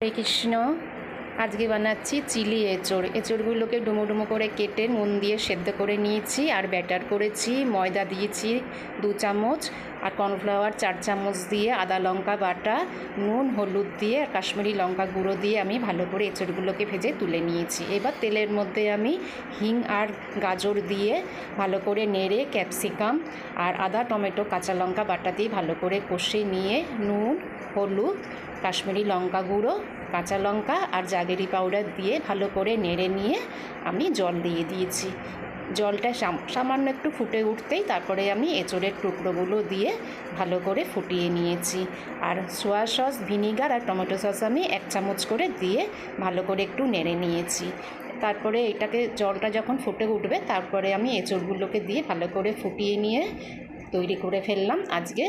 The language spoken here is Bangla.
হরে কৃষ্ণ। আজকে বানাচ্ছি চিলি এঁচড়। এঁচড়গুলোকে ডুমো ডুমো করে কেটে নুন দিয়ে সেদ্ধ করে নিয়েছি আর ব্যাটার করেছি। ময়দা দিয়েছি 2 চামচ আর কর্নফ্লাওয়ার 4 চামচ দিয়ে আদা লঙ্কা বাটা, নুন হলুদ দিয়ে আর কাশ্মীরি লঙ্কা গুঁড়ো দিয়ে আমি ভালো করে এঁচড়গুলোকে ভেজে তুলে নিয়েছি। এবার তেলের মধ্যে আমি হিং আর গাজর দিয়ে ভালো করে নেড়ে ক্যাপসিকাম আর আদা টমেটো কাঁচা লঙ্কা বাটা দিয়ে ভালো করে কষে নিয়ে নুন হলুদ কাশ্মীরি লঙ্কা গুঁড়ো কাঁচা লঙ্কা আর জাগেরি পাউডার দিয়ে ভালো করে নেড়ে নিয়ে আমি জল দিয়ে দিয়েছি। জলটা সামান্য একটু ফুটে উঠতেই তারপরে আমি এঁচড়ের টুকরোগুলো দিয়ে ভালো করে ফুটিয়ে নিয়েছি। আর সোয়া সস ভিনিগার আর টমেটো সস আমি 1 চামচ করে দিয়ে ভালো করে একটু নেড়ে নিয়েছি। তারপরে এটাকে জলটা যখন ফুটে উঠবে তারপরে আমি এঁচড়গুলোকে দিয়ে ভালো করে ফুটিয়ে নিয়ে তৈরি করে ফেললাম আজকে